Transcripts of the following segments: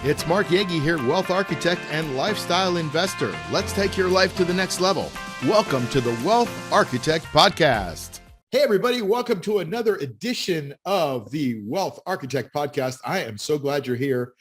It's Mark Yegge here, wealth architect and lifestyle investor. Let's take your life to the next level. Welcome to the Wealth Architect Podcast. Hey, everybody. Welcome to another edition of the Wealth Architect Podcast. I am so glad you're here.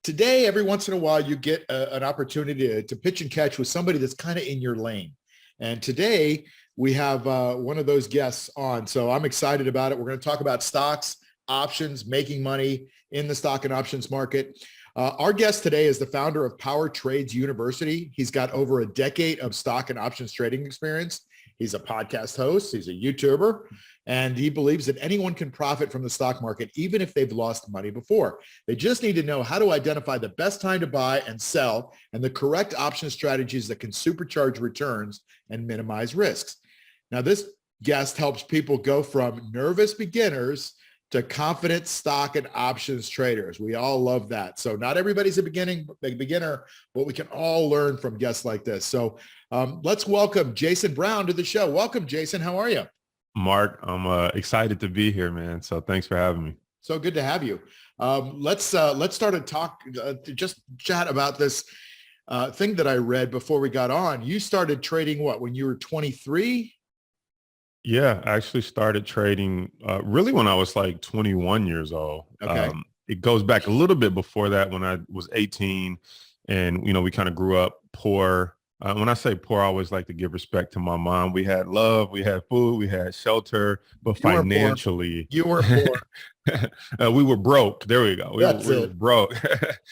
Today, every once in a while, you get an opportunity to pitch and catch with somebody that's kind of in your lane. And today, we have one of those guests on. So I'm excited about it. We're going to talk about stocks, options, making money in the stock and options market. Our guest today is the founder of Power Trades University. He's got over a decade of stock and options trading experience. He's a podcast host. He's a YouTuber, and he believes that anyone can profit from the stock market, even if they've lost money before. They just need to know how to identify the best time to buy and sell and the correct option strategies that can supercharge returns and minimize risks. Now, this guest helps people go from nervous beginners to confident stock and options traders. We all love that. So not everybody's a beginner, but we can all learn from guests like this. So let's welcome Jason Brown to the show. Welcome, Jason. How are you? Mark, I'm excited to be here, man. So thanks for having me. So good to have you. Let's start a talk, just chat about this thing that I read before we got on. You started trading when you were 23? Yeah, I actually started trading really when I was like 21 years old. Okay. It goes back a little bit before that when I was 18 and, we kind of grew up poor. When I say poor, I always like to give respect to my mom. We had love, we had food, we had shelter, but financially. You were poor. We were broke. There we go. We were broke.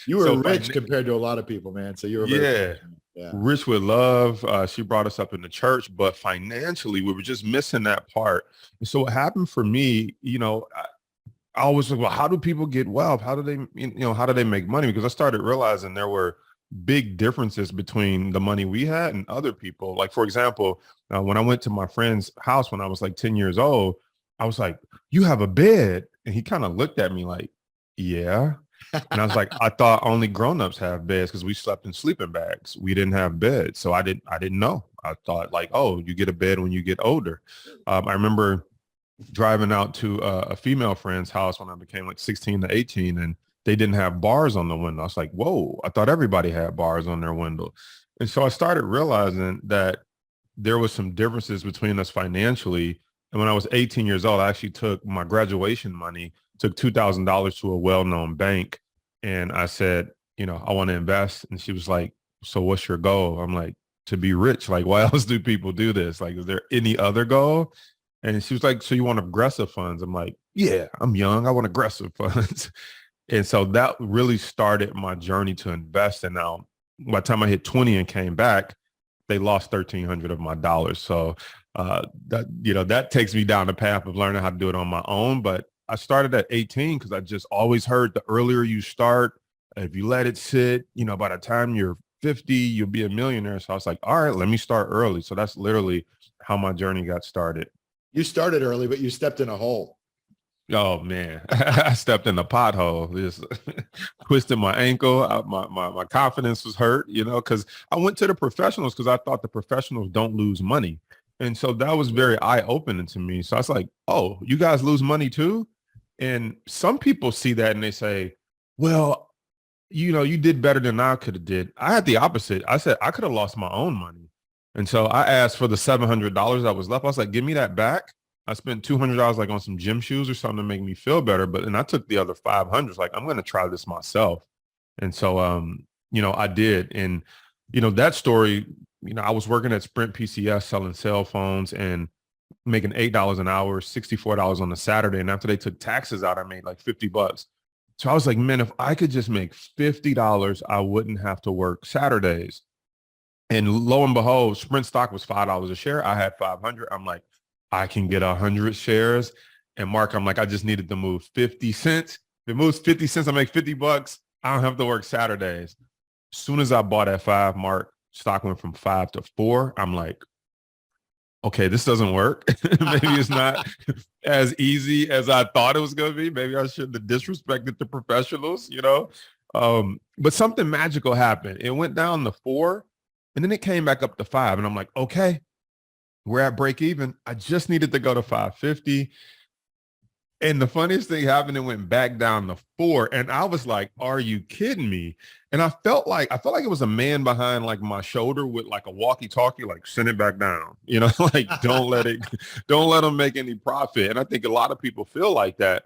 You were rich compared to a lot of people, man. So you were very rich with love. She brought us up in the church, but financially we were just missing that part. And so what happened for me, I always like, well, how do people get wealth? How do they, how do they make money? Because I started realizing there were big differences between the money we had and other people. Like, for example, when I went to my friend's house when I was like 10 years old, I was like, you have a bed? And he kind of looked at me like, yeah. And I was like, I thought only grownups have beds because we slept in sleeping bags. We didn't have beds. So I didn't know. I thought like, oh, you get a bed when you get older. I remember driving out to a female friend's house when I became like 16 to 18 and they didn't have bars on the window. I was like, whoa, I thought everybody had bars on their window. And so I started realizing that there was some differences between us financially. And when I was 18 years old, I actually took my graduation money, took $2,000 to a well-known bank. And I said, I want to invest. And she was like, so what's your goal? I'm like, to be rich. Like, why else do people do this? Like, is there any other goal? And she was like, so you want aggressive funds? I'm like, yeah, I'm young. I want aggressive funds. And so that really started my journey to invest. And now by the time I hit 20 and came back, they lost 1,300 of my dollars. So that takes me down the path of learning how to do it on my own. But I started at 18 because I just always heard the earlier you start, if you let it sit, by the time you're 50, you'll be a millionaire. So I was like, all right, let me start early. So that's literally how my journey got started. You started early, but you stepped in a hole. Oh, man, I stepped in a pothole, just twisted my ankle. My confidence was hurt, because I went to the professionals because I thought the professionals don't lose money. And so that was very eye-opening to me. So I was like, oh, you guys lose money too? And some people see that and they say, well, you did better than I could have did. I had the opposite. I said, I could have lost my own money. And so I asked for the $700 that was left. I was like, give me that back. I spent $200 like on some gym shoes or something to make me feel better. And I took the other 500, like, I'm going to try this myself. And so, I did. And, that story, I was working at Sprint PCS selling cell phones and making $8 an hour, $64 on a Saturday. And after they took taxes out, I made like $50. So I was like, man, if I could just make $50, I wouldn't have to work Saturdays. And lo and behold, Sprint stock was $5 a share. I had 500. I'm like, I can get 100 shares. And Mark, I'm like, I just needed to move 50 cents. If it moves 50 cents, I make $50. I don't have to work Saturdays. As soon as I bought at 5, Mark, stock went from 5 to 4. I'm like, okay, this doesn't work. Maybe it's not as easy as I thought it was going to be. Maybe I shouldn't have disrespected the professionals, but something magical happened. It went down to 4 and then it came back up to 5. And I'm like, okay, we're at break even. I just needed to go to 550. And the funniest thing happened, it went back down to 4. And I was like, are you kidding me? And I felt like it was a man behind like my shoulder with like a walkie-talkie, like send it back down, like don't let them make any profit. And I think a lot of people feel like that.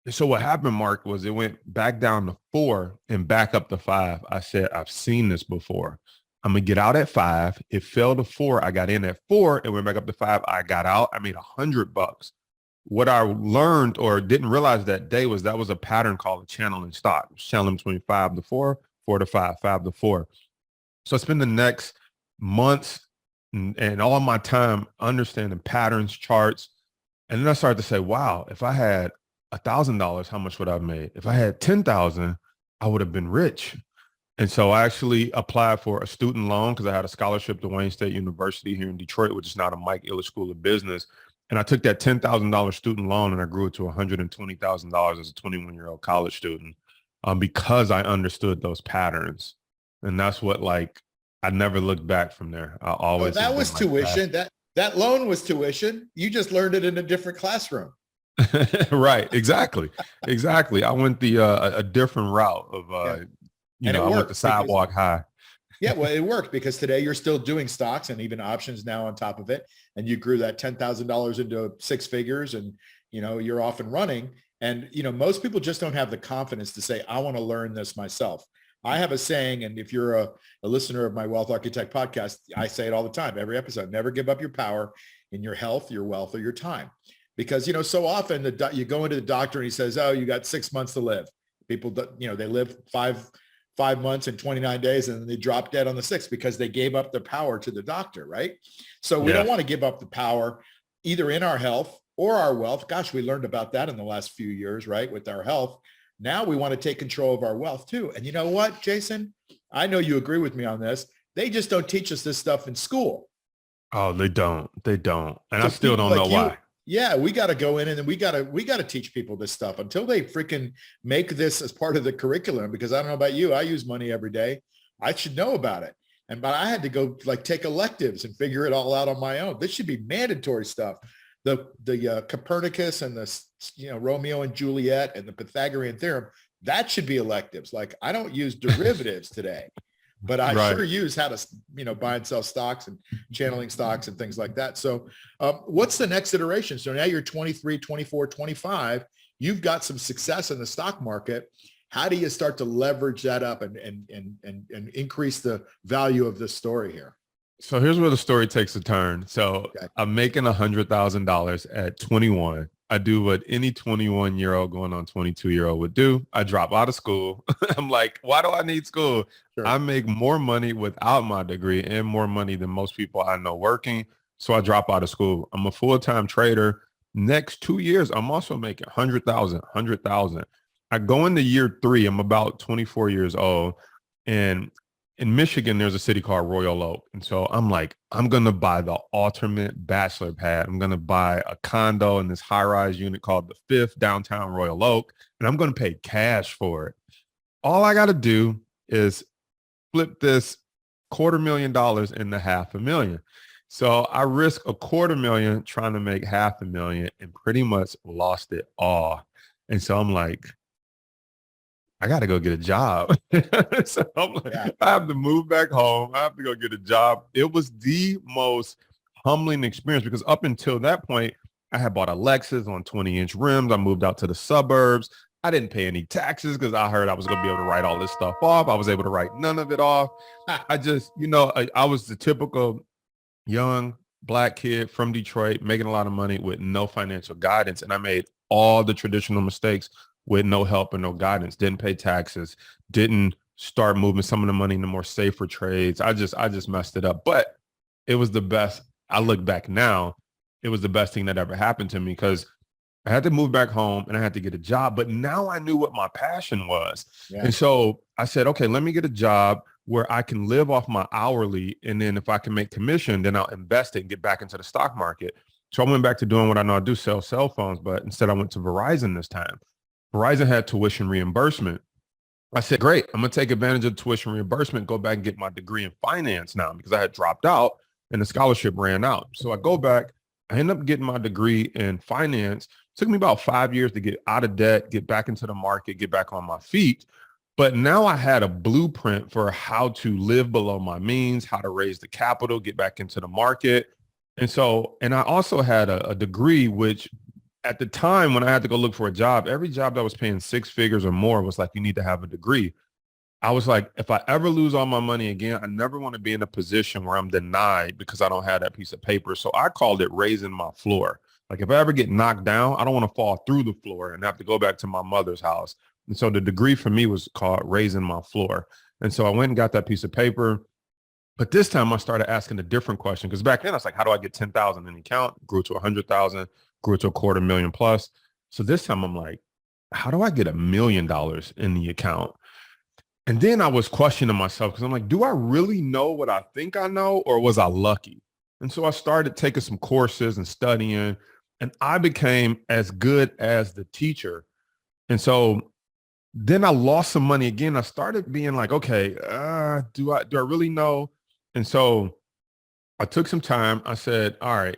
And so what happened, Mark, was it went back down to 4 and back up to 5. I said, I've seen this before. I'm gonna get out at 5. It fell to 4. I got in at 4. It went back up to 5. I got out. I made $100. What I learned or didn't realize that day was that was a pattern called a channeling stock. It was channeling between 5 to 4, 4 to 5, 5 to 4. So I spent the next months and all my time understanding patterns, charts. And then I started to say, wow, if I had $1,000, how much would I have made? If I had 10,000, I would have been rich. And so I actually applied for a student loan because I had a scholarship to Wayne State University here in Detroit, which is now the Mike Ilitch School of Business. And I took that $10,000 student loan and I grew it to $120,000 as a 21-year-old college student because I understood those patterns. And that's what, like, I never looked back from there. I always. That was tuition. That loan was tuition. You just learned it in a different classroom. Right. Exactly. I went a different route of, I went the sidewalk high. Yeah, well, it worked because today you're still doing stocks and even options now on top of it. And you grew that $10,000 into 6 figures and, you're off and running. And, most people just don't have the confidence to say, I want to learn this myself. I have a saying, and if you're a listener of my Wealth Architect podcast, I say it all the time, every episode, never give up your power in your health, your wealth, or your time. Because, so often you go into the doctor and he says, oh, you got 6 months to live. People, they live 5 months and 29 days and then they drop dead on the 6th because they gave up their power to the doctor, right? So we don't want to give up the power either in our health or our wealth. Gosh, we learned about that in the last few years, right? With our health. Now we want to take control of our wealth too. And you know what, Jason? I know you agree with me on this. They just don't teach us this stuff in school. Oh, they don't. And so I still don't know why. Yeah, we got to go in and then we got to teach people this stuff until they freaking make this as part of the curriculum. Because I don't know about you, I use money every day. I should know about it. But I had to go take electives and figure it all out on my own. This should be mandatory stuff. The Copernicus and the Romeo and Juliet and the Pythagorean theorem, that should be electives. Like I don't use derivatives today. But I sure use how to, buy and sell stocks and channeling stocks and things like that. So what's the next iteration? So now you're 23, 24, 25. You've got some success in the stock market. How do you start to leverage that up and increase the value of this story here? So here's where the story takes a turn. So I'm making $100,000 at 21. I do what any 21-year-old going on 22-year-old would do. I drop out of school. I'm like, why do I need school? Sure. I make more money without my degree and more money than most people I know working. So I drop out of school. I'm a full-time trader. Next 2 years, I'm also making $100,000. I go into year 3. I'm about 24 years old. And in Michigan, there's a city called Royal Oak. And so I'm like, I'm going to buy the ultimate bachelor pad. I'm going to buy a condo in this high-rise unit called the Fifth downtown Royal Oak, and I'm going to pay cash for it. All I got to do is flip this $250,000 into $500,000. So I risk $250,000 trying to make $500,000 and pretty much lost it all. And so I'm like, I got to go get a job. So I'm like, I have to move back home. I have to go get a job. It was the most humbling experience because up until that point, I had bought a Lexus on 20-inch rims. I moved out to the suburbs. I didn't pay any taxes because I heard I was going to be able to write all this stuff off. I was able to write none of it off. I just, I was the typical young Black kid from Detroit making a lot of money with no financial guidance. And I made all the traditional mistakes with no help and no guidance, didn't pay taxes, didn't start moving some of the money into more safer trades. I just messed it up, but it was the best. I look back now, it was the best thing that ever happened to me because I had to move back home and I had to get a job, but now I knew what my passion was. Yeah. And so I said, okay, let me get a job where I can live off my hourly. And then if I can make commission, then I'll invest it and get back into the stock market. So I went back to doing what I know I do, sell cell phones, but instead I went to Verizon this time. Verizon had tuition reimbursement. I said, great, I'm going to take advantage of tuition reimbursement, go back and get my degree in finance now because I had dropped out and the scholarship ran out. So I go back, I end up getting my degree in finance. took me about 5 years to get out of debt, get back into the market, get back on my feet. But now I had a blueprint for how to live below my means, how to raise the capital, get back into the market. And I also had a degree, which at the time when I had to go look for a job, every job that was paying 6 figures or more was like, you need to have a degree. I was like, if I ever lose all my money again, I never want to be in a position where I'm denied because I don't have that piece of paper. So I called it raising my floor. Like if I ever get knocked down, I don't want to fall through the floor and have to go back to my mother's house. And so the degree for me was called raising my floor. And so I went and got that piece of paper. But this time I started asking a different question, because back then I was like, how do I get 10,000 in the account? Grew to 100,000, grew to 250,000 plus. So this time I'm like, how do I get $1 million in the account? And then I was questioning myself because I'm like, do I really know what I think I know, or was I lucky? And so I started taking some courses and studying, and I became as good as the teacher. And so then I lost some money again. I started being like, okay, do I really know? And so I took some time. I said, all right,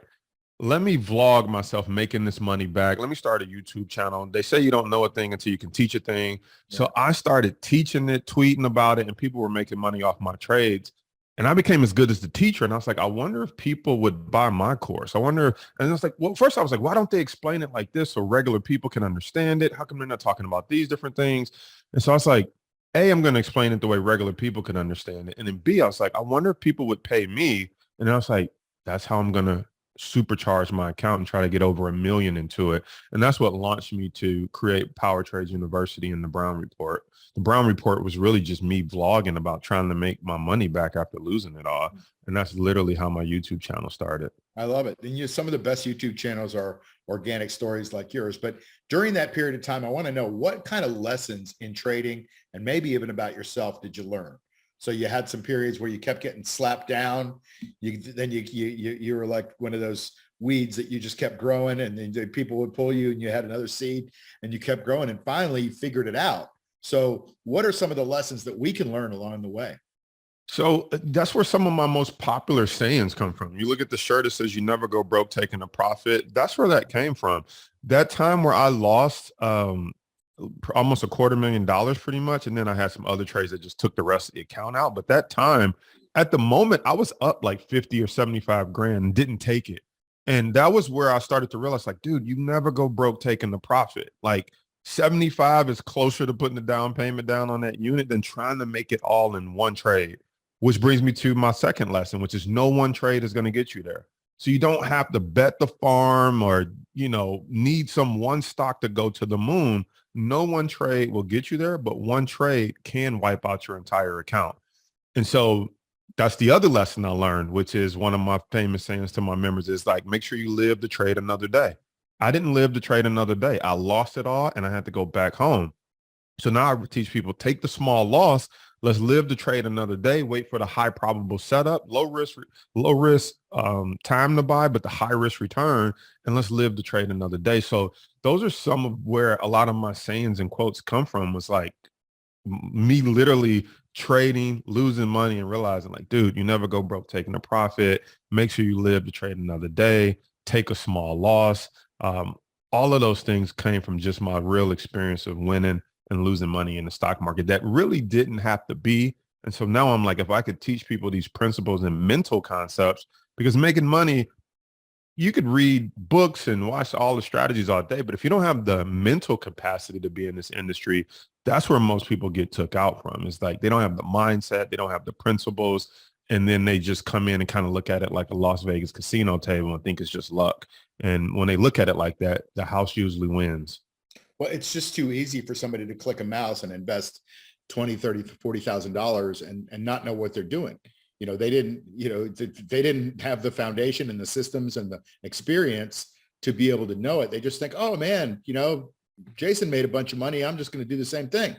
let me vlog myself making this money back. Let me start a YouTube channel. They say you don't know a thing until you can teach a thing. Yeah. So I started teaching it, tweeting about it, and people were making money off my trades. And I became as good as the teacher. And I was like, I wonder if people would buy my course. I wonder. And I was like, well, first I was like, why don't they explain it like this so regular people can understand it? How come they're not talking about these different things? And so I was like, A, I'm going to explain it the way regular people can understand it. And then B, I was like, I wonder if people would pay me. And I was like, that's how I'm going to supercharge my account and try to get over 1 million into it. And that's what launched me to create Power Trades University and the Brown Report. The Brown Report was really just me vlogging about trying to make my money back after losing it all. And that's literally how my YouTube channel started. I love it. And some of the best YouTube channels are organic stories like yours. But during that period of time, I want to know what kind of lessons in trading and maybe even about yourself did you learn? So you had some periods where you kept getting slapped down. You were like one of those weeds that you just kept growing, and then people would pull you and you had another seed and you kept growing, and finally you figured it out. So what are some of the lessons that we can learn along the way? So that's where some of my most popular sayings come from. You look at the shirt that says you never go broke taking a profit. That's where that came from. That time where I lost almost $250,000 pretty much. And then I had some other trades that just took the rest of the account out. But that time, at the moment, I was up like 50 or 75 grand and didn't take it. And that was where I started to realize, like, dude, you never go broke taking the profit. Like 75 is closer to putting the down payment down on that unit than trying to make it all in one trade, which brings me to my second lesson, which is no one trade is going to get you there. So you don't have to bet the farm or, need some one stock to go to the moon. No one trade will get you there, but one trade can wipe out your entire account. And so that's the other lesson I learned, which is one of my famous sayings to my members is like, make sure you live to trade another day. I didn't live to trade another day. I lost it all and I had to go back home. So now I teach people, take the small loss. Let's live to trade another day. Wait for the high probable setup, low risk time to buy, but the high risk return, and let's live to trade another day. So those are some of where a lot of my sayings and quotes come from. Was like me literally trading, losing money, and realizing, like, dude, you never go broke taking a profit. Make sure you live to trade another day. Take a small loss. All of those things came from just my real experience of winning and losing money in the stock market that really didn't have to be. And so now I'm like, if I could teach people these principles and mental concepts, because making money, you could read books and watch all the strategies all day, but if you don't have the mental capacity to be in this industry, that's where most people get took out from. It's like they don't have the mindset, they don't have the principles, and then they just come in and kind of look at it like a Las Vegas casino table and think it's just luck. And when they look at it like that, the house usually wins. Well, it's just too easy for somebody to click a mouse and invest $20,000, $30,000, $40,000 and not know what they're doing. They didn't have the foundation and the systems and the experience to be able to know it. They just think, oh man, Jason made a bunch of money. I'm just going to do the same thing.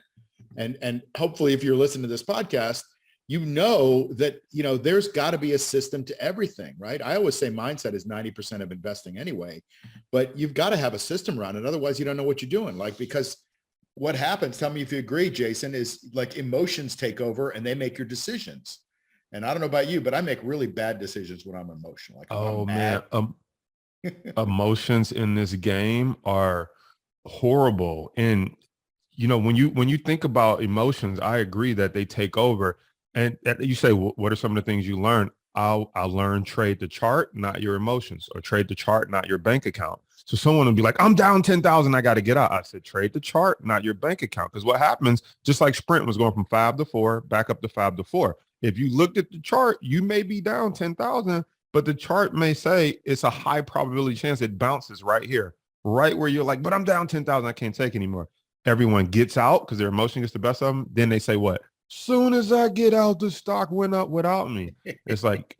And hopefully if you're listening to this podcast, that, there's got to be a system to everything, right? I always say mindset is 90% of investing anyway, but you've got to have a system around it. Otherwise you don't know what you're doing. Like, because what happens, tell me if you agree, Jason, is like emotions take over and they make your decisions. And I don't know about you, but I make really bad decisions when I'm emotional. Like, oh man, Emotions in this game are horrible. And when you think about emotions, I agree that they take over. And you say, what are some of the things you learn? I'll learn trade the chart, not your emotions, or trade the chart, not your bank account. So someone will be like, I'm down 10,000. I got to get out. I said, trade the chart, not your bank account. Because what happens, just like Sprint was going from 5 to 4, back up to 5 to 4. If you looked at the chart, you may be down 10,000, but the chart may say it's a high probability chance it bounces right here, right where you're like, but I'm down 10,000. I can't take anymore. Everyone gets out because their emotion gets the best of them. Then they say, what? Soon as I get out, the stock went up without me. It's like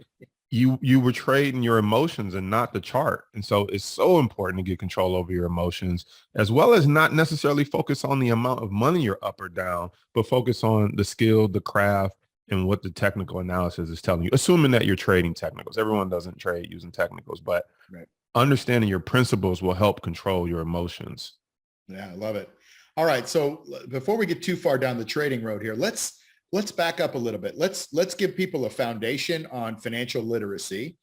you were trading your emotions and not the chart. And so it's so important to get control over your emotions, as well as not necessarily focus on the amount of money you're up or down, but focus on the skill, the craft, and what the technical analysis is telling you, assuming that you're trading technicals. Everyone doesn't trade using technicals, but Right. understanding your principles will help control your emotions. Yeah, I love it. All right. So before we get too far down the trading road here, let's back up a little bit. Let's give people a foundation on financial literacy,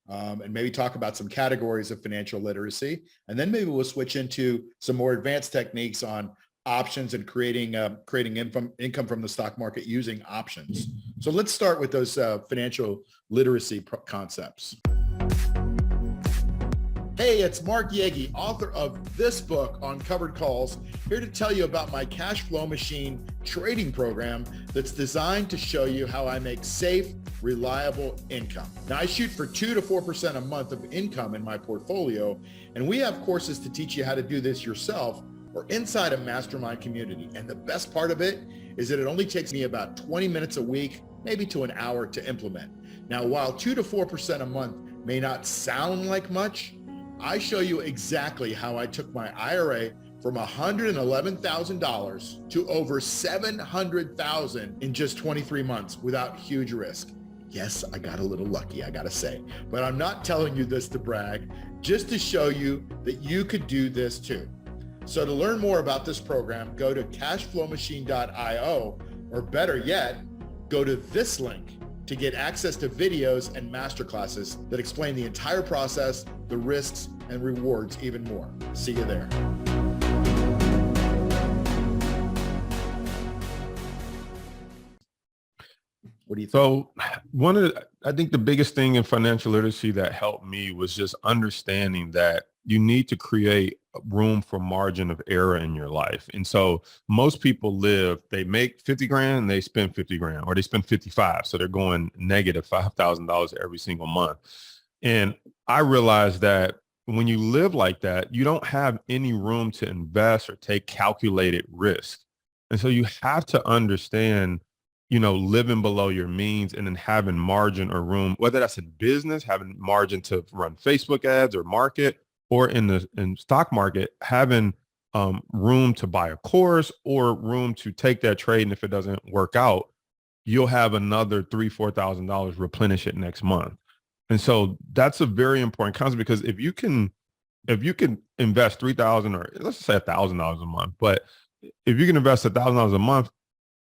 and maybe talk about some categories of financial literacy. And then maybe we'll switch into some more advanced techniques on options and creating income from the stock market using options. So let's start with those financial literacy concepts. Hey, it's Mark Yegge, author of this book on covered calls, here to tell you about my cash flow machine trading program that's designed to show you how I make safe, reliable income. Now, I shoot for 2 to 4% a month of income in my portfolio, and we have courses to teach you how to do this yourself or inside a mastermind community. And the best part of it is that it only takes me about 20 minutes a week, maybe to an hour to implement. Now, while 2 to 4% a month may not sound like much, I show you exactly how I took my IRA from $111,000 to over $700,000 in just 23 months without huge risk. Yes, I got a little lucky, I gotta say, but I'm not telling you this to brag, just to show you that you could do this too. So to learn more about this program, go to cashflowmachine.io, or better yet, go to this link to get access to videos and masterclasses that explain the entire process, the risks and rewards even more. See you there. What do you think? So I think the biggest thing in financial literacy that helped me was just understanding that you need to create room for margin of error in your life. And so most people they make 50 grand and they spend 50 grand, or they spend 55. So they're going negative $5,000 every single month. And I realized that when you live like that, you don't have any room to invest or take calculated risk. And so you have to understand, living below your means and then having margin or room, whether that's in business, having margin to run Facebook ads or market, or in stock market, having room to buy a course or room to take that trade. And if it doesn't work out, you'll have another $3,000-$4,000 replenish it next month. And so that's a very important concept, because if you can invest $3,000, or let's just say $1,000 a month, but if you can invest $1,000 a month,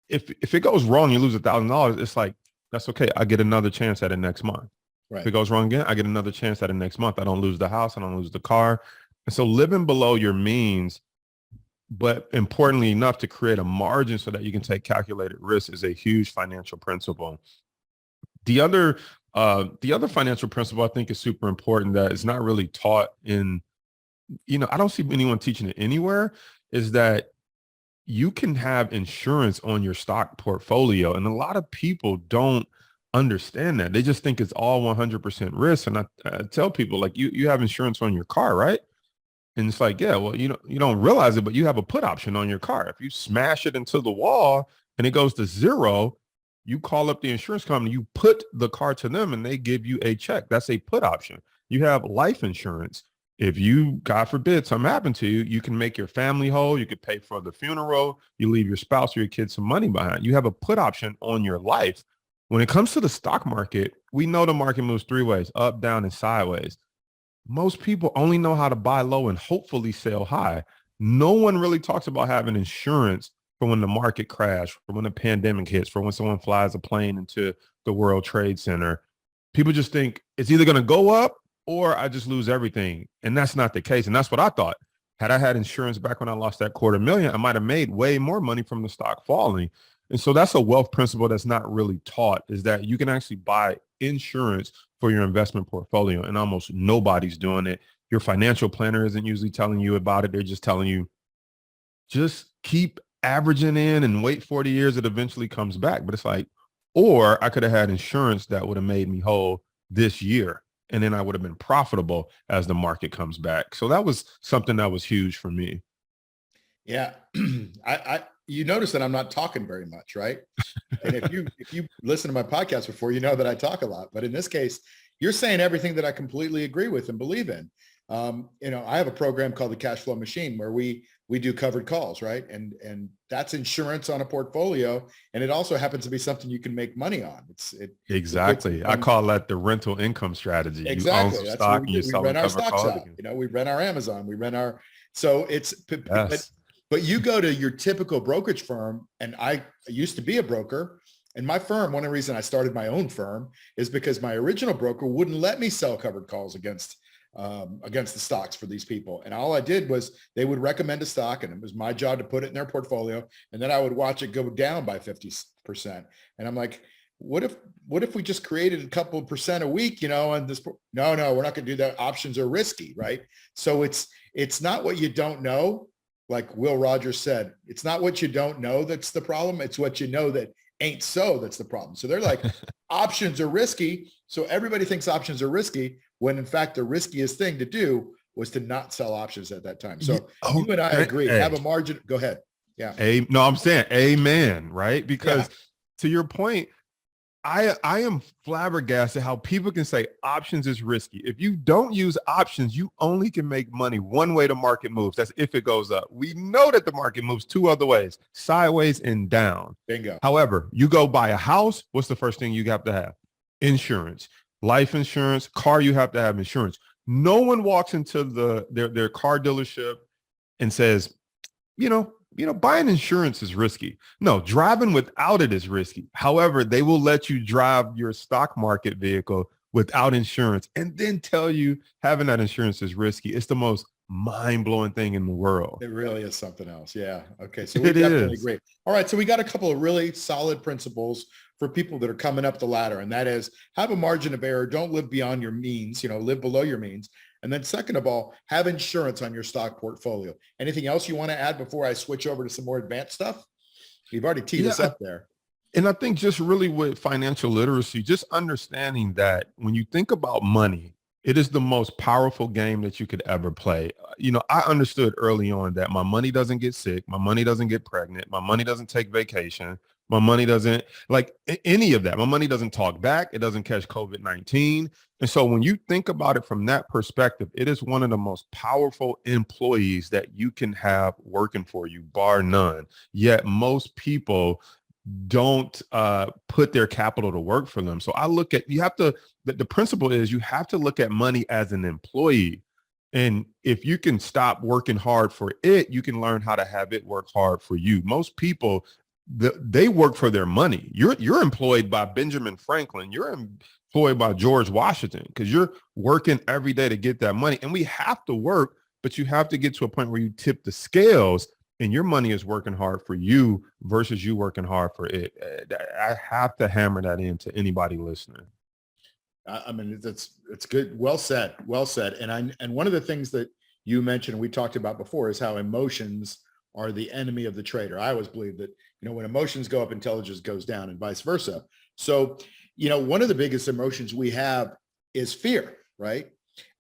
if it goes wrong, you lose $1,000, it's like, that's okay. I get another chance at it next month. Right. If it goes wrong again, I get another chance at it next month. I don't lose the house. I don't lose the car. And so living below your means, but importantly enough to create a margin so that you can take calculated risk, is a huge financial principle. The other financial principle I think is super important that is not really taught in, I don't see anyone teaching it anywhere, is that you can have insurance on your stock portfolio. And a lot of people don't understand that. They just think it's all 100% risk. And I tell people, like, you have insurance on your car, right? And it's like, yeah, well, you don't realize it, but you have a put option on your car. If you smash it into the wall and it goes to zero, you call up the insurance company, you put the car to them, and they give you a check. That's a put option. You have life insurance. If you, God forbid, something happened to you, you can make your family whole. You could pay for the funeral. You leave your spouse or your kids some money behind. You have a put option on your life. When it comes to the stock market, we know the market moves 3 ways: up, down, and sideways. Most people only know how to buy low and hopefully sell high. No one really talks about having insurance for when the market crashes, for when a pandemic hits, for when someone flies a plane into the World Trade Center. People just think it's either going to go up or I just lose everything. And that's not the case. And that's what I thought. Had I had insurance back when I lost that $250,000, I might have made way more money from the stock falling. And so that's a wealth principle that's not really taught, is that you can actually buy insurance for your investment portfolio, and almost nobody's doing it. Your financial planner isn't usually telling you about it. They're just telling you, just keep averaging in and wait 40 years, it eventually comes back. But it's like, or I could have had insurance that would have made me whole this year, and then I would have been profitable as the market comes back. So that was something that was huge for me. Yeah. You notice that I'm not talking very much, right? And if you listen to my podcast before, you know that I talk a lot. But in this case, you're saying everything that I completely agree with and believe in. I have a program called the Cashflow Machine where we do covered calls, right? And that's insurance on a portfolio, and it also happens to be something you can make money on. Exactly. I call that the rental income strategy. Exactly. You own some stock and you sell rent our covered stocks calls. out. We rent our Amazon. We rent our. So it's. Yes. But you go to your typical brokerage firm, and I used to be a broker, and my firm, one of the reasons I started my own firm is because my original broker wouldn't let me sell covered calls against the stocks for these people. And all I did was they would recommend a stock, and it was my job to put it in their portfolio. And then I would watch it go down by 50%. And I'm like, what if we just created a couple of percent a week, and this, no, we're not going to do that. Options are risky, right? So it's not what you don't know. Like Will Rogers said, it's not what you don't know that's the problem. It's what you know that ain't so that's the problem. So they're like, options are risky. So everybody thinks options are risky, when in fact the riskiest thing to do was to not sell options at that time. So you and I agree. Have a margin. Go ahead. Yeah. No, I'm saying amen, right? Because to your point, I am flabbergasted how people can say options is risky. If you don't use options, you only can make money one way the market moves. That's if it goes up. We know that the market moves two other ways, sideways and down. Bingo. However, you go buy a house, what's the first thing you have to have? Insurance, life insurance, car, you have to have insurance. No one walks into their car dealership and says, buying insurance is risky. No, driving without it is risky. However, they will let you drive your stock market vehicle without insurance and then tell you having that insurance is risky. It's the most mind-blowing thing in the world. It really is something else. Yeah. Okay. So we definitely agree. All right. So we got a couple of really solid principles for people that are coming up the ladder. And that is, have a margin of error. Don't live beyond your means, live below your means. And then second of all, have insurance on your stock portfolio. Anything else you want to add before I switch over to some more advanced stuff? You've already teed us up there. And I think just really with financial literacy, just understanding that when you think about money, it is the most powerful game that you could ever play. I understood early on that my money doesn't get sick. My money doesn't get pregnant. My money doesn't take vacation. My money doesn't like any of that. My money doesn't talk back. It doesn't catch COVID-19. And so when you think about it from that perspective, it is one of the most powerful employees that you can have working for you, bar none. Yet most people don't put their capital to work for them. So I look at, the principle is you have to look at money as an employee. And if you can stop working hard for it, you can learn how to have it work hard for you. Most people, they work for their money. You're employed by Benjamin Franklin. You're employed by George Washington because you're working every day to get that money. And we have to work, but you have to get to a point where you tip the scales and your money is working hard for you versus you working hard for it. I have to hammer that into anybody listening. I mean, it's good. Well said. Well said. And one of the things that you mentioned, we talked about before, is how emotions are the enemy of the trader. I always believe that, when emotions go up, intelligence goes down, and vice versa. So, one of the biggest emotions we have is fear, right?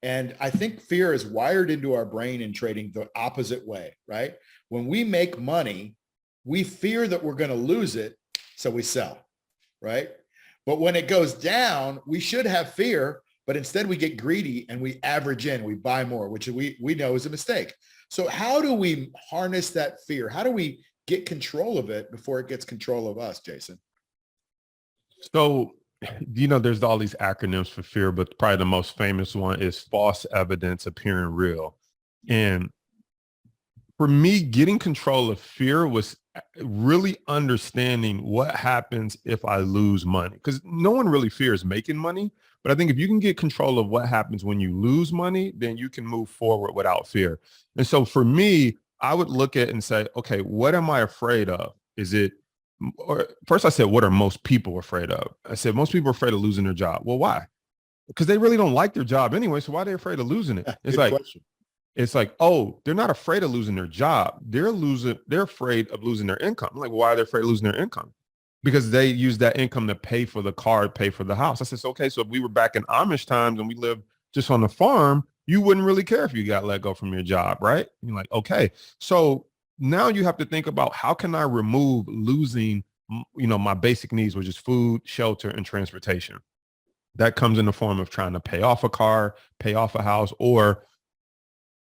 And I think fear is wired into our brain in trading the opposite way, right? When we make money, we fear that we're going to lose it, so we sell, right? But when it goes down, we should have fear, but instead we get greedy and we average in, we buy more, which we know is a mistake. So how do we harness that fear? How do we get control of it before it gets control of us, Jason? So, there's all these acronyms for fear, but probably the most famous one is false evidence appearing real. And for me, getting control of fear was really understanding what happens if I lose money, because no one really fears making money, But I think if you can get control of what happens when you lose money, then you can move forward without fear. And so for me, I would look at and say, okay, what am I afraid of? Is it, or first I said, what are most people afraid of? I said, most people are afraid of losing their job. Well, why? Because they really don't like their job anyway. So why are they afraid of losing it? It's Good like, question. it's like, oh, they're not afraid of losing their job. They're afraid of losing their income. I'm like, why are they afraid of losing their income? Because they use that income to pay for the car, pay for the house. I said, okay, so if we were back in Amish times and we lived just on the farm, you wouldn't really care if you got let go from your job, right? And you're like, okay. So now you have to think about, how can I remove losing, my basic needs, which is food, shelter, and transportation. That comes in the form of trying to pay off a car, pay off a house, or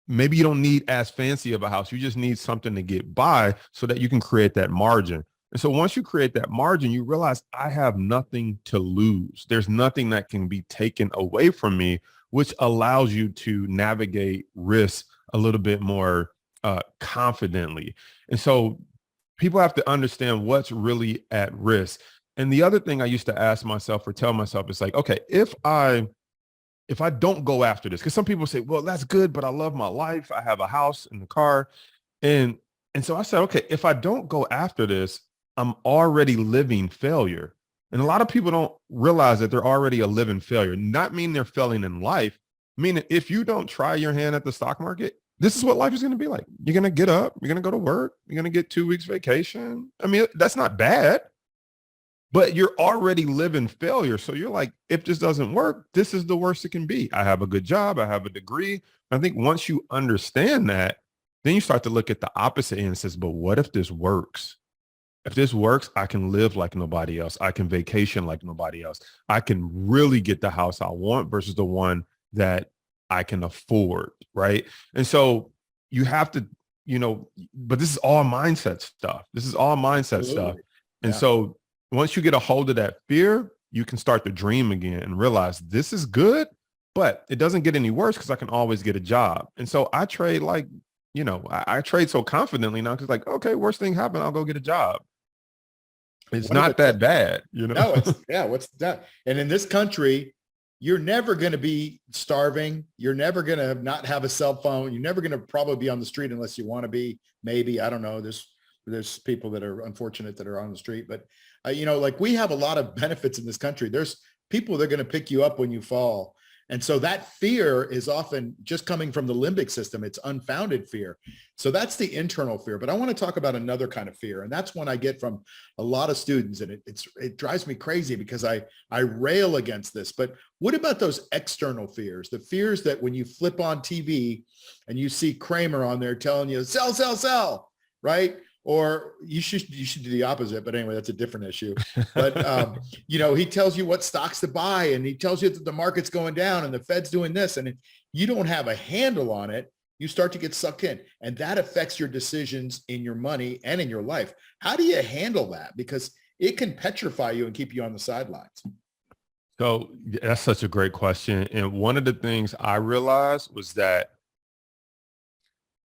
maybe you don't need as fancy of a house. You just need something to get by so that you can create that margin. And so once you create that margin, you realize I have nothing to lose. There's nothing that can be taken away from me, which allows you to navigate risk a little bit more confidently. And so people have to understand what's really at risk. And the other thing I used to ask myself or tell myself is like, okay, if I don't go after this, because some people say, well, that's good, but I love my life. I have a house and a car. And so I said, okay, if I don't go after this, I'm already living failure. And a lot of people don't realize that they're already a living failure. Not mean they're failing in life. Meaning if you don't try your hand at the stock market, this is what life is going to be like. You're going to get up, you're going to go to work, you're going to get 2 weeks vacation. I mean, that's not bad, but you're already living failure. So you're like, if this doesn't work, this is the worst it can be. I have a good job. I have a degree. I think once you understand that, then you start to look at the opposite end and says, but what if this works? If this works, I can live like nobody else. I can vacation like nobody else. I can really get the house I want versus the one that I can afford, right? And so you have to, but this is all mindset stuff. This is all mindset Absolutely. stuff. And so once you get a hold of that fear, you can start to dream again and realize this is good, but it doesn't get any worse because I can always get a job. And so I trade like, I trade so confidently now because like, okay, worst thing happened, I'll go get a job. It's not that bad, No, what's that? And in this country, you're never going to be starving. You're never going to not have a cell phone. You're never going to probably be on the street unless you want to be. Maybe, I don't know. There's people that are unfortunate that are on the street, but like we have a lot of benefits in this country. There's people that are going to pick you up when you fall. And so that fear is often just coming from the limbic system. It's unfounded fear. So that's the internal fear. But I want to talk about another kind of fear. And that's one I get from a lot of students. And it drives me crazy because I rail against this. But what about those external fears? The fears that when you flip on TV and you see Kramer on there telling you, sell, sell, sell, right? Or you should do the opposite, but anyway, that's a different issue. But he tells you what stocks to buy, and he tells you that the market's going down and the Fed's doing this, and if you don't have a handle on it, you start to get sucked in, and that affects your decisions in your money and in your life. How do you handle that? Because it can petrify you and keep you on the sidelines. So that's such a great question. And one of the things I realized was that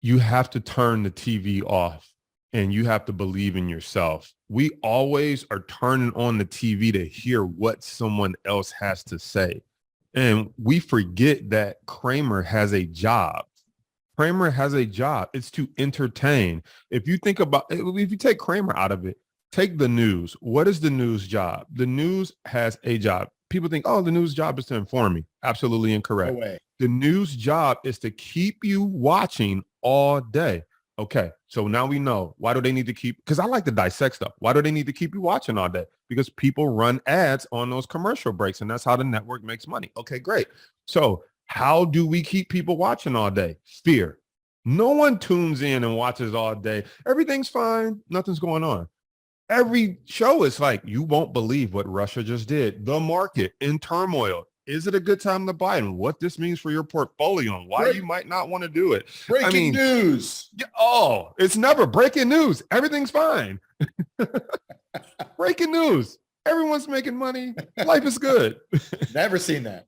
you have to turn the TV off. And you have to believe in yourself. We always are turning on the TV to hear what someone else has to say. And we forget that Kramer has a job. Kramer has a job. It's to entertain. If you take Kramer out of it, take the news. What is the news job? The news has a job. People think, oh, the news job is to inform me. Absolutely incorrect. No way. The news job is to keep you watching all day. Okay, so now we know. Why do they need to keep, because I like to dissect stuff. Why do they need to keep you watching all day? Because people run ads on those commercial breaks, and that's how the network makes money. Okay, great. So how do we keep people watching all day? Fear. No one tunes in and watches all day. Everything's fine. Nothing's going on. Every show is like, you won't believe what Russia just did. The market in turmoil. Is it a good time to buy, and what this means for your portfolio and why you might not want to do it? Breaking news. Oh, it's never breaking news. Everything's fine. Breaking news. Everyone's making money. Life is good. Never seen that.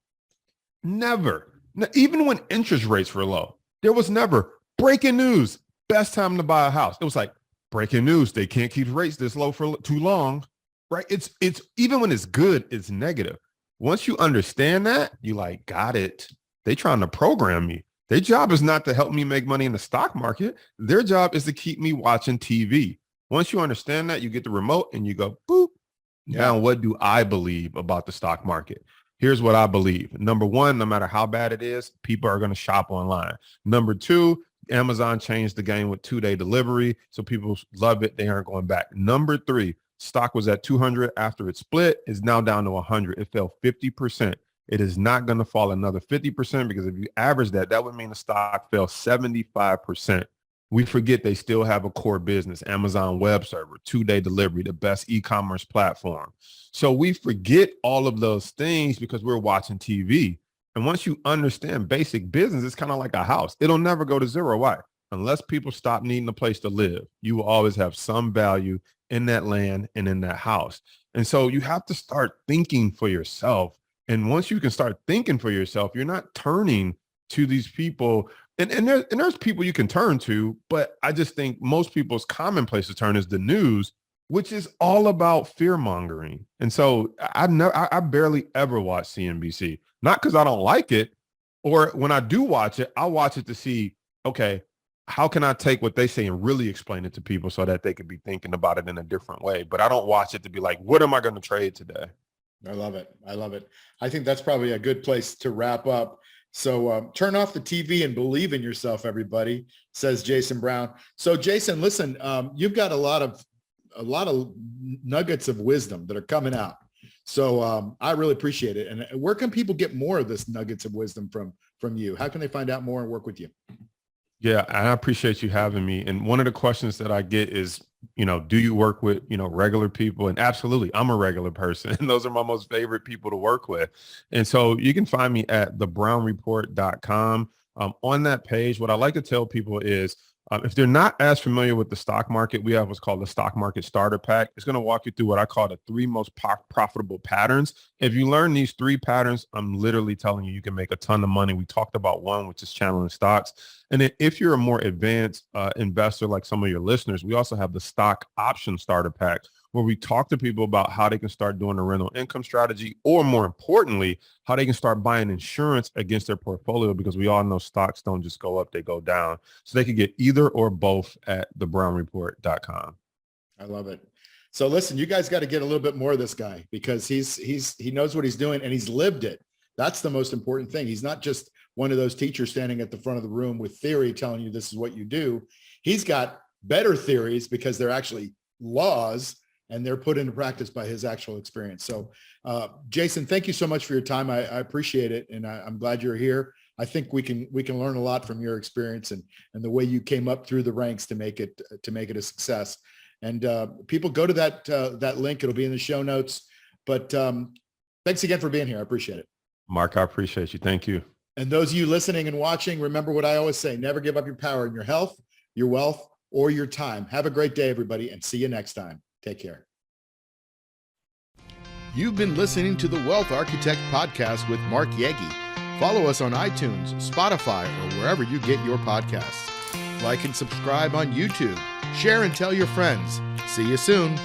Never. Even when interest rates were low, there was never breaking news. Best time to buy a house. It was like breaking news. They can't keep rates this low for too long, right? It's even when it's good, it's negative. Once you understand that, you like, got it. They trying to program me. Their job is not to help me make money in the stock market. Their job is to keep me watching TV. Once you understand that, you get the remote and you go, boop. Yeah. Now, what do I believe about the stock market? Here's what I believe. Number one, no matter how bad it is, people are going to shop online. Number two, Amazon changed the game with 2-day delivery. So people love it. They aren't going back. Number three, stock was at 200 after it split. It's now down to 100. It fell 50%. It is not going to fall another 50% because if you average that, that would mean the stock fell 75%. We forget they still have a core business, Amazon web server, 2-day delivery, the best e-commerce platform. So we forget all of those things because we're watching TV. And once you understand basic business, it's kind of like a house. It'll never go to zero. Why? Unless people stop needing a place to live, you will always have some value in that land and in that house. And so you have to start thinking for yourself. And once you can start thinking for yourself, you're not turning to these people. And there's people you can turn to, but I just think most people's common place to turn is the news, which is all about fear mongering. And so I barely ever watch CNBC, not because I don't like it, or when I do watch it, I watch it to see, okay, how can I take what they say and really explain it to people so that they could be thinking about it in a different way? But I don't watch it to be like, what am I going to trade today? I love it. I love it. I think that's probably a good place to wrap up. So turn off the TV and believe in yourself, everybody, says Jason Brown. So Jason, listen, you've got a lot of nuggets of wisdom that are coming out. So I really appreciate it. And where can people get more of this nuggets of wisdom from you? How can they find out more and work with you? Yeah, I appreciate you having me. And one of the questions that I get is, do you work with, regular people? And absolutely, I'm a regular person. And those are my most favorite people to work with. And so you can find me at thebrownreport.com. On that page, what I like to tell people is, if they're not as familiar with the stock market, we have what's called the Stock Market Starter Pack. It's going to walk you through what I call the 3 most profitable patterns. If you learn these 3 patterns, I'm literally telling you, you can make a ton of money. We talked about one, which is channeling stocks. And then if you're a more advanced investor, like some of your listeners, we also have the Stock Option Starter Pack, where we talk to people about how they can start doing a rental income strategy, or more importantly, how they can start buying insurance against their portfolio, because we all know stocks don't just go up, they go down. So they can get either or both at thebrownreport.com. I love it. So listen, you guys got to get a little bit more of this guy, because he knows what he's doing and he's lived it. That's the most important thing. He's not just one of those teachers standing at the front of the room with theory telling you this is what you do. He's got better theories because they're actually laws and they're put into practice by his actual experience. So Jason, thank you so much for your time. I appreciate it. And I'm glad you're here. I think we can learn a lot from your experience and the way you came up through the ranks to make it a success. And people go to that link. It'll be in the show notes. But thanks again for being here. I appreciate it. Mark, I appreciate you. Thank you. And those of you listening and watching, remember what I always say: never give up your power in your health, your wealth, or your time. Have a great day, everybody, and see you next time. Take care. You've been listening to the Wealth Architect Podcast with Mark Yegge. Follow us on iTunes, Spotify, or wherever you get your podcasts. Like and subscribe on YouTube. Share and tell your friends. See you soon.